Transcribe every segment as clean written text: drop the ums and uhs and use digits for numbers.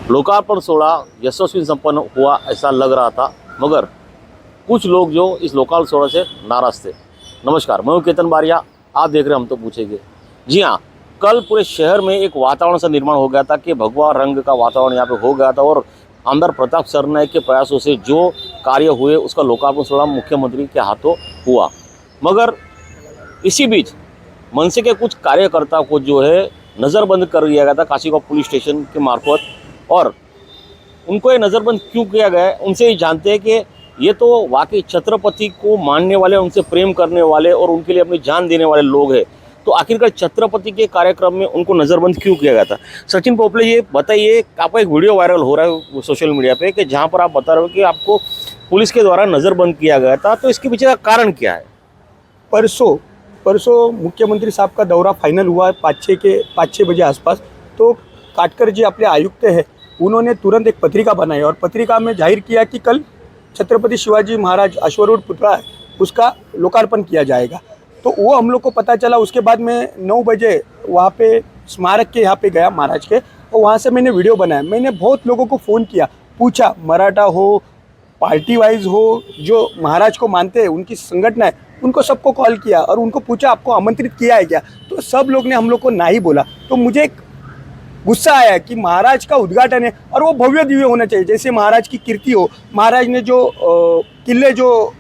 लोकार्पण सोहरा यशस्वी संपन्न हुआ ऐसा लग रहा था, मगर कुछ लोग जो इस लोकार्पण सोहरा से नाराज थे। नमस्कार, मैं हूं केतन बारिया, आप देख रहे हैं हम तो पूछेंगे। जी हाँ, कल पूरे शहर में एक वातावरण सा निर्माण हो गया था कि भगवा रंग का वातावरण यहाँ पे हो गया था और आमदार प्रताप सरनाईक के प्रयासों से जो कार्य हुए उसका लोकार्पण सोहरा मुख्यमंत्री के हाथों हुआ। मगर इसी बीच मनसे के कुछ कार्यकर्ता को जो है नज़रबंद कर दिया गया था काशीगांव पुलिस स्टेशन के मार्फत, और उनको ये नज़रबंद क्यों किया गया है उनसे ही जानते हैं कि ये तो वाकई छत्रपति को मानने वाले, उनसे प्रेम करने वाले और उनके लिए अपनी जान देने वाले लोग हैं। तो आखिरकार छत्रपति के कार्यक्रम में उनको नज़रबंद क्यों किया गया था? सचिन पोपले, ये बताइए, आपका एक वीडियो वायरल हो रहा है सोशल मीडिया पे कि जहाँ पर आप बता रहे हो कि आपको पुलिस के द्वारा नज़रबंद किया गया था, तो इसके पीछे का कारण क्या है? परसों मुख्यमंत्री साहब का दौरा फाइनल हुआ 5-6 बजे आसपास। तो काटकर जी अपने आयुक्त है, उन्होंने तुरंत एक पत्रिका बनाई और पत्रिका में जाहिर किया कि कल छत्रपति शिवाजी महाराज अश्वारूढ़ पुतला है उसका लोकार्पण किया जाएगा। तो वो हम लोग को पता चला। उसके बाद मैं 9 बजे वहाँ पे स्मारक के यहाँ पे गया महाराज के, और वहाँ से मैंने वीडियो बनाया। मैंने बहुत लोगों को फ़ोन किया, पूछा, मराठा हो, पार्टी वाइज हो, जो महाराज को मानते हैं उनकी संगठन है, उनको सबको कॉल किया और उनको पूछा आपको आमंत्रित किया है क्या? तो सब लोग ने हम लोग को ना ही बोला। तो मुझे एक गुस्सा आया कि महाराज का उद्घाटन है और वो भव्य दिव्य होना चाहिए, जैसे महाराज की कीर्ति हो। महाराज ने जो किले जो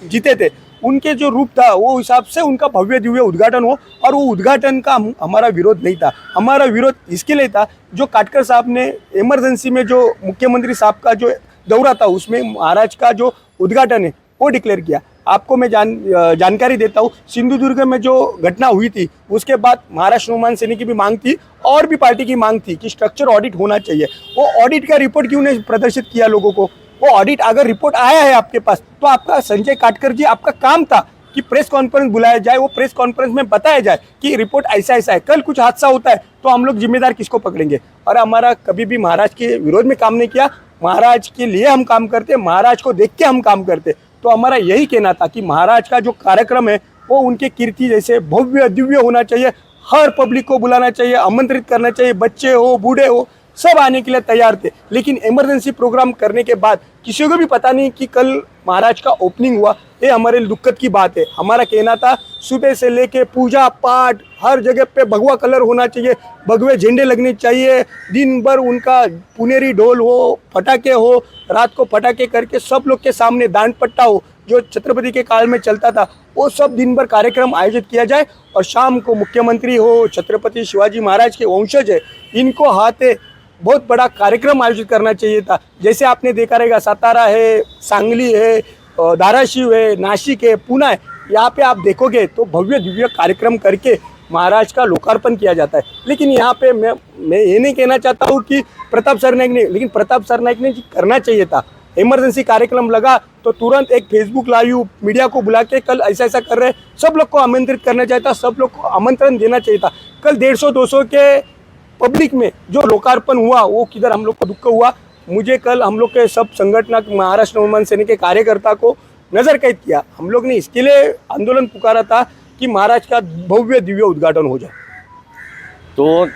जीते थे उनके जो रूप था वो हिसाब से उनका भव्य दिव्य उद्घाटन हो, और वो उद्घाटन का हमारा विरोध नहीं था। हमारा विरोध इसके लिए था जो काटकर साहब ने इमरजेंसी में जो मुख्यमंत्री साहब का जो दौरा था उसमें महाराज का जो उद्घाटन है वो डिक्लेयर किया। आपको मैं जानकारी देता हूँ, सिंधुदुर्ग में जो घटना हुई थी उसके बाद महाराष्ट्र नवनिर्माण सेना की भी मांग थी और भी पार्टी की मांग थी कि स्ट्रक्चर ऑडिट होना चाहिए। वो ऑडिट का रिपोर्ट क्यों नहीं प्रदर्शित किया लोगों को? वो ऑडिट अगर रिपोर्ट आया है आपके पास तो आपका संजय काटकर जी आपका काम था कि प्रेस कॉन्फ्रेंस बुलाया जाए, वो प्रेस कॉन्फ्रेंस में बताया जाए कि रिपोर्ट ऐसा ऐसा है। कल कुछ हादसा होता है तो हम लोग जिम्मेदार किसको पकड़ेंगे? और हमारा कभी भी महाराज के विरोध में काम नहीं किया। महाराज के लिए हम काम करते, महाराज को देख के हम काम करते। तो हमारा यही कहना था कि महाराज का जो कार्यक्रम है वो उनके कीर्ति जैसे भव्य दिव्य होना चाहिए। हर पब्लिक को बुलाना चाहिए, आमंत्रित करना चाहिए, बच्चे हो, बूढ़े हो, सब आने के लिए तैयार थे। लेकिन इमरजेंसी प्रोग्राम करने के बाद किसी को भी पता नहीं कि कल महाराज का ओपनिंग हुआ। ये हमारे लिए दुखद की बात है। हमारा कहना था सुबह से लेके पूजा पाठ हर जगह पे भगवा कलर होना चाहिए, भगवे झंडे लगने चाहिए, दिन भर उनका पुनेरी ढोल हो, पटाखे हो, रात को पटाखे करके सब लोग के सामने दांड पट्टा हो जो छत्रपति के काल में चलता था, वो सब दिन भर कार्यक्रम आयोजित किया जाए। और शाम को मुख्यमंत्री हो, छत्रपति शिवाजी महाराज के वंशज है, इनको हाथे बहुत बड़ा कार्यक्रम आयोजित करना चाहिए था। जैसे आपने देखा रहेगा सातारा है, सांगली है, धाराशिव है, नासिक है, पुणे है, यहाँ पे आप देखोगे तो भव्य दिव्य कार्यक्रम करके महाराज का लोकार्पण किया जाता है। लेकिन यहाँ पे मैं ये नहीं कहना चाहता हूँ कि प्रताप सरनाईक ने, लेकिन प्रताप सरनाईक ने करना चाहिए था। इमरजेंसी कार्यक्रम लगा तो तुरंत एक फेसबुक लाइव मीडिया को बुला के कल ऐसा ऐसा कर रहे हैं, सब लोग को आमंत्रित करना चाहिए था, सब लोग को आमंत्रण देना चाहिए था। कल 150-200 के पब्लिक में जो लोकार्पण हुआ वो किधर हम लोग को दुख हुआ। मुझे कल हम लोग के सब संगठन महाराष्ट्र नवनिर्माण सेना के कार्यकर्ता को नजर कैद किया। हम लोग ने इसके लिए आंदोलन पुकारा था कि महाराज का भव्य दिव्य उद्घाटन हो जाए। तो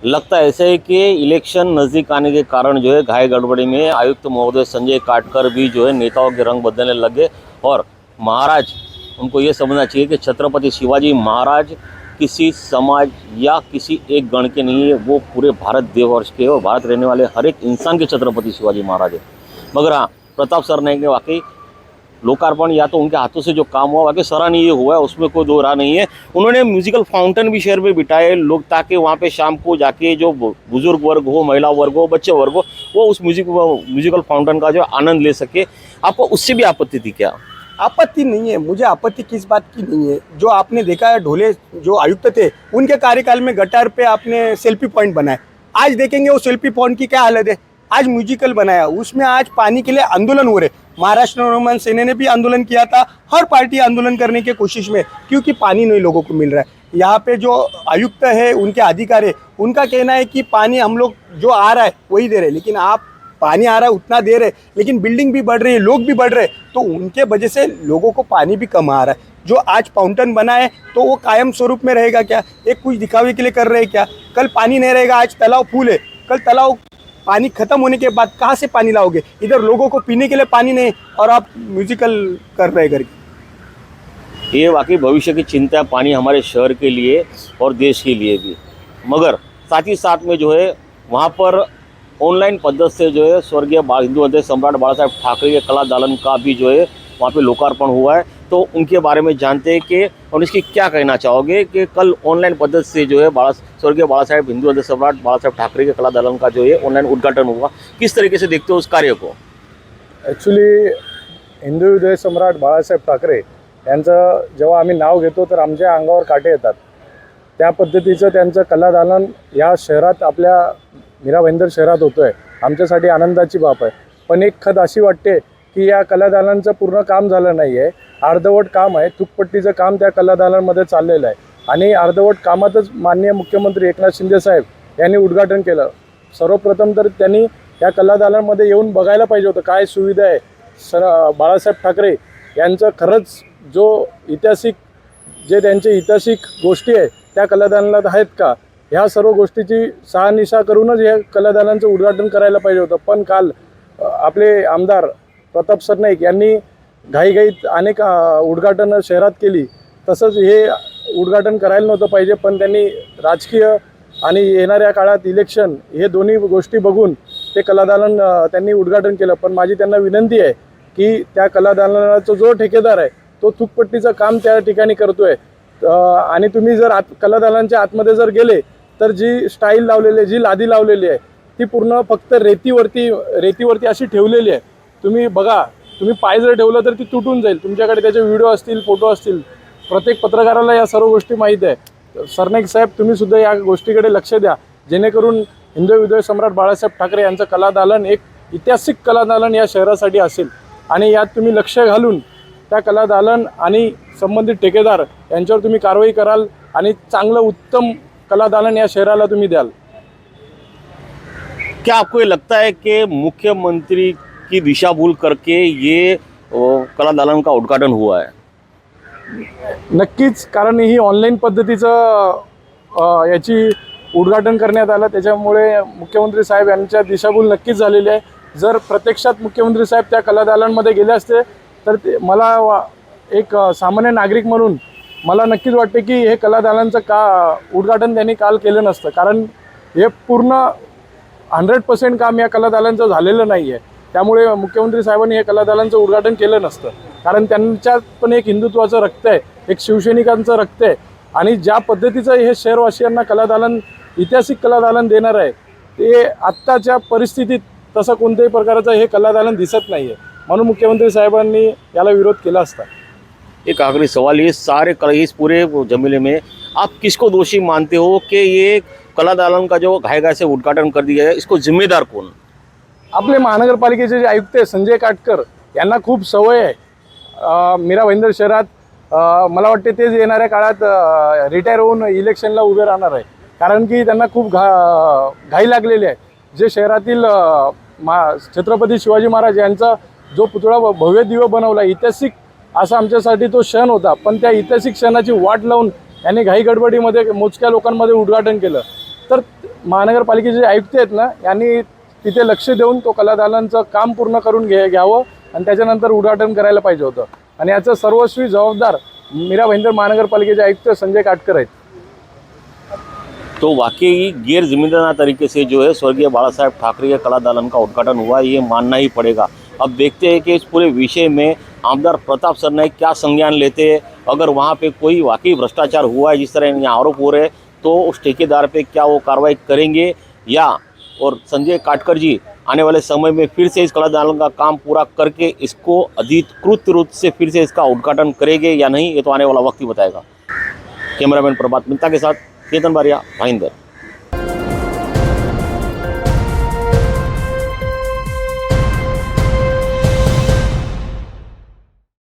लगता है ऐसे है कि इलेक्शन नज़दीक आने के कारण जो है घाय गड़बड़ी में आयुक्त महोदय संजय काटकर भी जो है नेताओं के रंग बदलने लगे, और महाराज उनको ये समझना चाहिए कि छत्रपति शिवाजी महाराज किसी समाज या किसी एक गण के नहीं है, वो पूरे भारत देशवर्ष के और भारत रहने वाले हर एक इंसान के छत्रपति शिवाजी महाराज है। मगर हाँ, प्रताप सरनाईक ने वाकई लोकार्पण या तो उनके हाथों से जो काम हुआ वाकई सराहनीय हुआ है, उसमें कोई दो राह नहीं है। उन्होंने म्यूजिकल फाउंटेन भी शहर में बिठाए लोग, ताकि वहाँ पे शाम को जाके जो बुजुर्ग वर्ग हो, महिला वर्ग हो, बच्चे वर्ग हो, वो उस म्यूजिकल फाउंटेन का जो आनंद ले सके। आपको उससे भी आपत्ति थी क्या? आपत्ति नहीं है, मुझे आपत्ति किस बात की नहीं है। जो आपने देखा है ढोले जो आयुक्त थे उनके कार्यकाल में गटार पे आपने सेल्फी पॉइंट बनाए, आज देखेंगे वो सेल्फी पॉइंट की क्या हालत है। आज म्यूजिकल बनाया, उसमें आज पानी के लिए आंदोलन हो रहे। महाराष्ट्र नवनिर्माण सेना ने भी आंदोलन किया था, हर पार्टी आंदोलन करने की कोशिश में, क्योंकि पानी नहीं लोगों को मिल रहा है। यहाँ पे जो आयुक्त है, उनके अधिकारी, उनका कहना है कि पानी हम लोग जो आ रहा है वही दे रहे, लेकिन आप पानी आ रहा है उतना दे रहे, लेकिन बिल्डिंग भी बढ़ रही है, लोग भी बढ़ रहे हैं, तो उनके वजह से लोगों को पानी भी कम आ रहा है। जो आज फाउंटेन बना है तो वो कायम स्वरूप में रहेगा क्या? एक कुछ दिखावे के लिए कर रहे हैं क्या? कल पानी नहीं रहेगा, आज तालाब फूल है, कल तालाब पानी खत्म होने के बाद कहाँ से पानी लाओगे? इधर लोगों को पीने के लिए पानी नहीं और आप म्यूजिकल कर रहे करके। ये वाकई भविष्य की चिंता है, पानी हमारे शहर के लिए और देश के लिए भी। मगर साथ ही साथ में जो है वहाँ पर ऑनलाइन पद्धति से जो है स्वर्गीय हिंदू हृदय सम्राट बाला साहेब ठाकरे के कला दालन का भी जो है वहाँ पे लोकार्पण हुआ है। तो उनके बारे में जानते हैं कि और इसकी क्या कहना चाहोगे कि कल ऑनलाइन पद्धति से जो है स्वर्गीय बाला साहेब हिंदू हृदय सम्राट बाला साहेब ठाकरे के कला दालन का जो है ऑनलाइन उद्घाटन हुआ, किस तरीके से देखते हो उस कार्य को? ॲक्च्युली हिंदू हृदय सम्राट बाळासाहेब ठाकरे यांचं जेव्हा आम्ही नाव घेतो तर आमच्या अंगावर काटे येतात। त्या पद्धतीचं त्यांचं कलादालन या शहरात, आपल्या मीरा भाईंदर शहरात होतो आहे, आमच्यासाठी आनंदाची बाब आहे। पण एक खंत अशी वाटते की या कलादालनाचं पूर्ण काम झालं नाही आहे, अर्धवट काम आहे। थुकपट्टीचं काम त्या कलादालनामध्ये चाललेलं आहे आणि अर्धवट कामातच माननीय मुख्यमंत्री एकनाथ शिंदे साहेब यांनी उद्घाटन केलं। सर्वप्रथम तर त्यांनी या कलादालनामध्ये येऊन बघायला पाहिजे होतं काय सुविधा आहे। बाळासाहेब ठाकरे यांचं खरंच जो ऐतिहासिक जे त्यांचे ऐतिहासिक गोष्टी आहे त्या कलादालनात आहेत का, ह्या सर्व गोष्टीची शहानिशा करूनच हे कलादालनाचं उद्घाटन करायला पाहिजे होतं। पण काल आपले आमदार प्रताप सरनाईक यांनी घाईघाईत अनेक उद्घाटनं शहरात केली, तसंच हे उद्घाटन करायला नव्हतं पाहिजे। पण त्यांनी राजकीय आणि येणाऱ्या काळात इलेक्शन हे दोन्ही गोष्टी बघून ते कलादालन त्यांनी उद्घाटन केलं। पण माझी त्यांना विनंती आहे की त्या कलादालनाचा जो ठेकेदार आहे तो थुकपट्टीचं काम त्या ठिकाणी करतोय आणि तुम्ही जर कलादालनाच्या आतमध्ये जर गेले तर जी स्टाईल लावलेली आहे, जी लादी लावलेली आहे ती पूर्ण फक्त रेतीवरती अशी ठेवलेली आहे। तुम्ही बघा, तुम्ही पाय जर ठेवलं तर ती तुटून जाईल। तुमच्याकडे त्याचे व्हिडिओ असतील, फोटो असतील, प्रत्येक पत्रकाराला या सर्व गोष्टी माहीत आहे। सरनाईक साहेब, तुम्ही सुद्धा या गोष्टीकडे लक्ष द्या, जेणेकरून हिंदू हृदय सम्राट बाळासाहेब ठाकरे यांचं कलादालन एक ऐतिहासिक कलादालन या शहरासाठी असेल आणि यात तुम्ही लक्ष घालून त्या कलादालन आणि संबंधित ठेकेदार यांच्यावर तुम्ही कारवाई कराल आणि चांगलं उत्तम कलादालन या शहराला तुम्ही द्याल। क्या आपको ये लगता है कि मुख्यमंत्री की दिशा भूल करके ये कला दालन का उद्घाटन हुआ है? नक्कीच, कारण ही ऑनलाईन पद्धतीचं याची उद्घाटन करण्यात आलं, त्याच्यामुळे मुख्यमंत्री साहेब यांच्या दिशाभूल नक्कीच झालेली आहे। जर प्रत्यक्षात मुख्यमंत्री साहेब त्या कलादालनमध्ये गेले असते तर मला एक सामान्य नागरिक म्हणून मला नक्कीच वाटते की हे कलादालनाचं उद्घाटन त्यांनी काल केलं नसतं, कारण हे पूर्ण 100% काम या कलादालनाचं झालेलं नाही आहे। त्यामुळे मुख्यमंत्री साहेबांनी हे कलादालनाचं उद्घाटन केलं नसतं, कारण त्यांच्यात पण एक हिंदुत्वाचं रक्त आहे, एक शिवसैनिकांचं रक्त आहे आणि ज्या पद्धतीचं हे शहरवासियांना कलादालन, ऐतिहासिक कलादालन देणार आहे ते आत्ताच्या परिस्थितीत तसं कोणत्याही प्रकारचं हे कलादालन दिसत नाही आहे। म्हणून मुख्यमंत्री साहेबांनी याला विरोध केला असता। एक आखिरी सवाल, ये सारे इस पूरे जमेले में आप किसको दोषी मानते हो कि ये कला दालन का जो घाई से उद्घाटन कर दिया है, इसको जिम्मेदार कौन? आपले महानगरपालिकेचे जे आयुक्त आहे संजय काटकर यांना खूप सवय आहे मीरा भाईंदर शहरात, मला वाटते तेच येणाऱ्या काळात रिटायर होऊन इलेक्शनला उभे राहणार आहे, कारण की त्यांना खूप घाई लागलेली आहे। जे शहरातील छत्रपती शिवाजी महाराज यांचा जो पुतळा भव्य दिव्य बनवला, ऐतिहासिक असा आमच्यासाठी तो क्षण होता, पण त्या ऐतिहासिक क्षणाची वाट लावून यांनी घाई गडबडीमध्ये मोजक्या लोकांमध्ये उद्घाटन केलं। तर महानगरपालिकेचे आयुक्त आहेत ना, यांनी तिथे लक्ष देऊन तो कलादालनाचं काम पूर्ण करून घ्यावं आणि त्याच्यानंतर उद्घाटन करायला पाहिजे होतं आणि याचं सर्वस्वी जबाबदार मीरा भाईंदर महानगरपालिकेचे आयुक्त संजय काटकर आहेत। तो वाकई गैर जिम्मेदार तरीके से जो है स्वर्गीय बाला साहेब ठाकरे के कला दालन का उद्घाटन हुआ, ये मानना ही पड़ेगा। अब देखते हैं कि इस पूरे विषय में आमदार प्रताप सरनाईक क्या संज्ञान लेते हैं। अगर वहाँ पे कोई वाकई भ्रष्टाचार हुआ है जिस तरह यहाँ आरोप हो रहे हैं, तो उस ठेकेदार पे क्या वो कार्रवाई करेंगे, या और संजय काटकर जी आने वाले समय में फिर से इस कला दालन का काम पूरा करके इसको अधिकृत रूप से फिर से इसका उद्घाटन करेंगे या नहीं, ये तो आने वाला वक्त ही बताएगा। कैमरामैन प्रभात मित्ता के साथ केतन बारिया, भाईंदर।